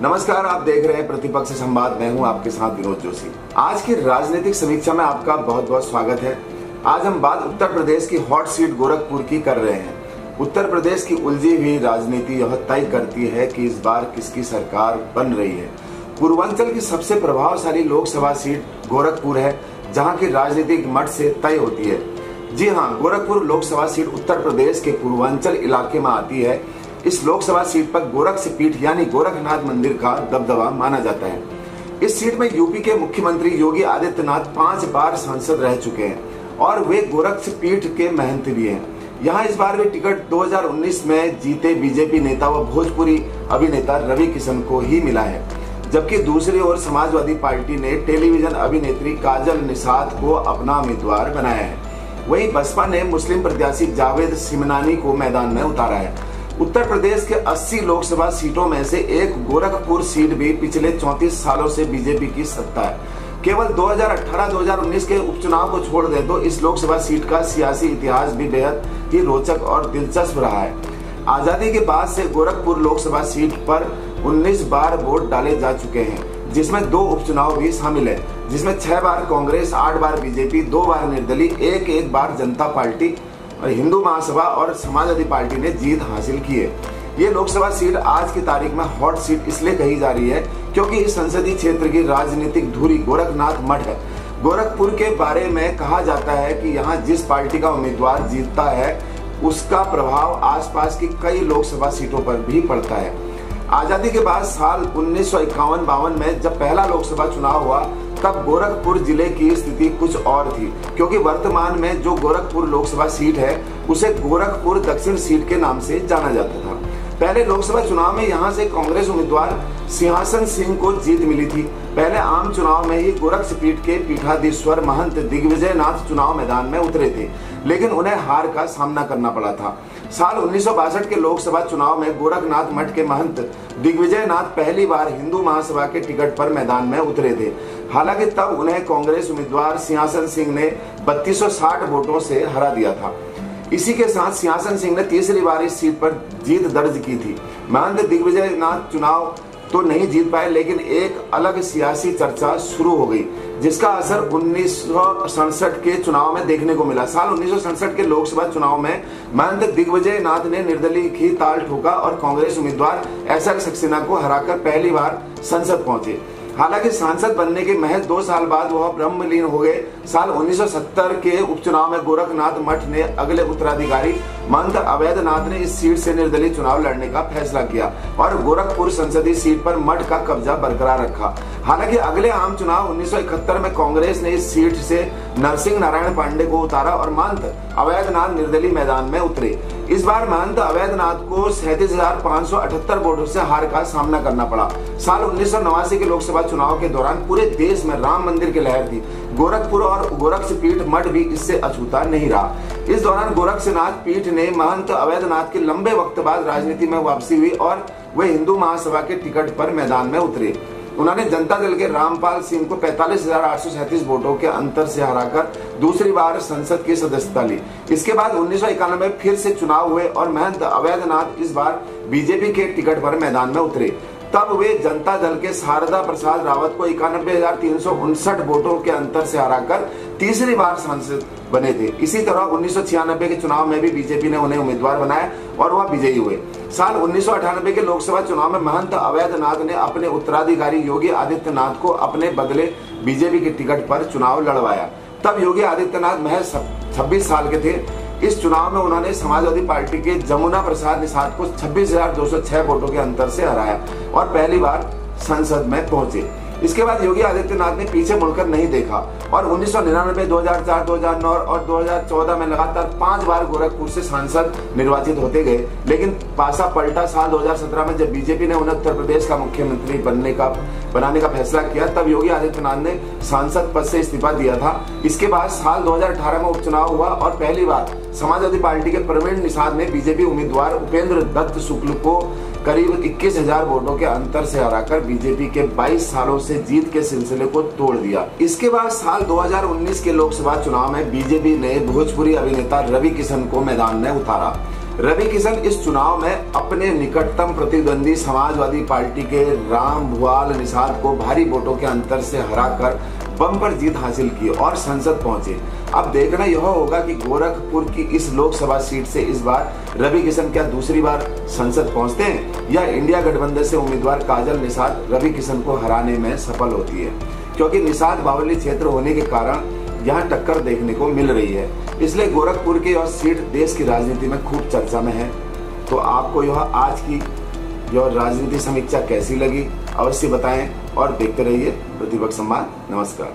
नमस्कार, आप देख रहे हैं प्रतिपक्ष संवाद। मैं हूं आपके साथ विनोद जोशी। आज की राजनीतिक समीक्षा में आपका बहुत बहुत स्वागत है। आज हम बात उत्तर प्रदेश की हॉट सीट गोरखपुर की कर रहे हैं। उत्तर प्रदेश की उलझी हुई राजनीति यह तय करती है कि इस बार किसकी सरकार बन रही है। पूर्वांचल की सबसे प्रभावशाली लोकसभा सीट गोरखपुर है, जहां की राजनीतिक मत से तय होती है। जी हां, गोरखपुर लोकसभा सीट उत्तर प्रदेश के पूर्वांचल इलाके में आती है। इस लोकसभा सीट पर गोरक्ष पीठ यानी गोरखनाथ मंदिर का दबदबा माना जाता है। इस सीट में यूपी के मुख्यमंत्री योगी आदित्यनाथ 5 बार सांसद रह चुके हैं और वे गोरक्ष पीठ के महंत भी हैं। यहाँ इस बार वे टिकट 2019 में जीते बीजेपी नेता व भोजपुरी अभिनेता रवि किशन को ही मिला है, जबकि दूसरी ओर समाजवादी पार्टी ने टेलीविजन अभिनेत्री काजल निषाद को अपना उम्मीदवार बनाया है। वहीं बसपा ने मुस्लिम प्रत्याशी जावेद सिमनानी को मैदान में उतारा है। उत्तर प्रदेश के 80 लोकसभा सीटों में से एक गोरखपुर सीट भी पिछले 34 सालों से बीजेपी की सत्ता है। केवल 2018-2019 के उपचुनाव को छोड़ दे तो इस लोकसभा सीट का सियासी इतिहास भी बेहद ही रोचक और दिलचस्प रहा है। आजादी के बाद से गोरखपुर लोकसभा सीट पर 19 बार वोट डाले जा चुके हैं, जिसमें 2 उपचुनाव भी शामिल है, जिसमें 6 बार कांग्रेस, 8 बार बीजेपी, 2 बार निर्दलीय, एक बार जनता पार्टी और हिंदू महासभा और समाजवादी पार्टी ने जीत हासिल की है। ये लोकसभा सीट आज की तारीख में हॉट सीट इसलिए कही जा रही है क्योंकि इस संसदीय क्षेत्र की राजनीतिक धुरी गोरखनाथ मठ है। गोरखपुर के बारे में कहा जाता है कि यहाँ जिस पार्टी का उम्मीदवार जीतता है उसका प्रभाव आसपास की कई लोकसभा सीटों पर भी पड़ता है। आजादी के बाद साल 1951-52 में जब पहला लोकसभा चुनाव हुआ तब गोरखपुर जिले की स्थिति कुछ और थी, क्योंकि वर्तमान में जो गोरखपुर लोकसभा सीट है उसे गोरखपुर दक्षिण सीट के नाम से जाना जाता था। पहले लोकसभा चुनाव में यहां से कांग्रेस उम्मीदवार सिंहासन सिंह को जीत मिली थी। पहले आम चुनाव में ही गोरक्ष पीठ के पीठाधीश्वर महंत दिग्विजय नाथ चुनाव मैदान में उतरे थे, लेकिन उन्हें हार का सामना करना पड़ा था। साल 1962 के लोकसभा चुनाव में गोरखनाथ मठ के महंत दिग्विजय नाथ पहली बार हिंदू महासभा के टिकट पर मैदान में उतरे थे। हालांकि तब उन्हें कांग्रेस उम्मीदवार सिंहासन सिंह ने 3260 वोटों से हरा दिया था। इसी के साथ सिंहासन सिंह ने तीसरी बार इस सीट पर जीत दर्ज की थी। महंत दिग्विजय नाथ चुनाव तो नहीं जीत पाए, लेकिन एक अलग सियासी चर्चा शुरू हो गई, जिसका असर 1967 के चुनाव में देखने को मिला। साल 1967 के लोकसभा चुनाव में महंत दिग्विजय नाथ ने निर्दलीय ही ताल ठोका और कांग्रेस उम्मीदवार एसआर सक्सेना को हराकर पहली बार संसद पहुंचे। हालांकि सांसद बनने के महज 2 साल बाद वह ब्रह्मलीन हो गए। साल 1970 के उपचुनाव में गोरखनाथ मठ ने अगले उत्तराधिकारी महंत अवैधनाथ ने इस सीट से निर्दलीय चुनाव लड़ने का फैसला किया और गोरखपुर संसदीय सीट पर मठ का कब्जा बरकरार रखा। हालांकि अगले आम चुनाव 1971 में कांग्रेस ने इस सीट से नरसिंह नारायण पांडे को उतारा और महंत अवैधनाथ निर्दलीय मैदान में उतरे। इस बार महंत अवैधनाथ को 37,578 वोटों से हार का सामना करना पड़ा। साल 1989 के लोकसभा चुनाव के दौरान पूरे देश में राम मंदिर की लहर थी। गोरखपुर और गोरक्ष पीठ मठ भी इससे अछूता नहीं रहा। इस दौरान गोरक्षनाथ पीठ ने महंत अवैधनाथ के लंबे वक्त बाद राजनीति में वापसी हुई और वे हिंदू महासभा के टिकट पर मैदान में उतरे। उन्होंने जनता दल के रामपाल सिंह को 45,837 वोटों के अंतर से हराकर दूसरी बार संसद की सदस्यता ली। इसके बाद 1991 में फिर से चुनाव हुए और महंत अवैधनाथ इस बार बीजेपी के टिकट पर मैदान में उतरे। तब वे जनता दल के शारदा प्रसाद रावत को 91,359 वोटों के अंतर से हराकर तीसरी बार सांसद बने थे। इसी तरह 1996 के चुनाव में भी बीजेपी ने उन्हें उम्मीदवार बनाया और वह विजयी हुए। साल 1998 के लोकसभा चुनाव में महंत अवैधनाथ ने अपने उत्तराधिकारी योगी आदित्यनाथ को अपने बदले बीजेपी के टिकट पर चुनाव लड़वाया। तब योगी आदित्यनाथ महज 26 साल के थे। इस चुनाव में उन्होंने समाजवादी पार्टी के जमुना प्रसाद निषाद को 26,206 वोटों के अंतर से हराया और पहली बार संसद में पहुंचे। इसके बाद योगी आदित्यनाथ ने पीछे मुड़कर नहीं देखा और 1999, 2004, 2009 और 2014 में लगातार 5 बार गोरखपुर से सांसद निर्वाचित होते गए। लेकिन पासा पलटा साल 2017 में जब बीजेपी ने उन्हें उत्तर प्रदेश का मुख्यमंत्री बनाने का फैसला किया, तब योगी आदित्यनाथ ने सांसद पद से इस्तीफा दिया था। इसके बाद साल 2018 में उपचुनाव हुआ और पहली बार समाजवादी पार्टी के प्रवीण निषाद ने बीजेपी उम्मीदवार उपेंद्र दत्त शुक्ल को करीब 21,000 वोटों के अंतर से हराकर बीजेपी के 22 सालों से जीत के सिलसिले को तोड़ दिया। इसके बाद साल 2019 के लोकसभा चुनाव में बीजेपी ने भोजपुरी अभिनेता रवि किशन को मैदान में उतारा। रवि किशन इस चुनाव में अपने निकटतम प्रतिद्वंदी समाजवादी पार्टी के राम भुआल निषाद को भारी वोटों के अंतर से हराकर बम्पर जीत हासिल की और संसद पहुंचे। अब देखना यह होगा कि गोरखपुर की इस लोकसभा सीट से इस बार रवि किशन क्या दूसरी बार संसद पहुंचते हैं या इंडिया गठबंधन से उम्मीदवार काजल निषाद रवि किशन को हराने में सफल होती है, क्योंकि निषाद बावली क्षेत्र होने के कारण यहाँ टक्कर देखने को मिल रही है। इसलिए गोरखपुर की यह सीट देश की राजनीति में खूब चर्चा में है। तो आपको यह आज की यह राजनीति समीक्षा कैसी लगी अवश्य बताएं और देखते रहिए प्रतिपक्ष संवाद। नमस्कार।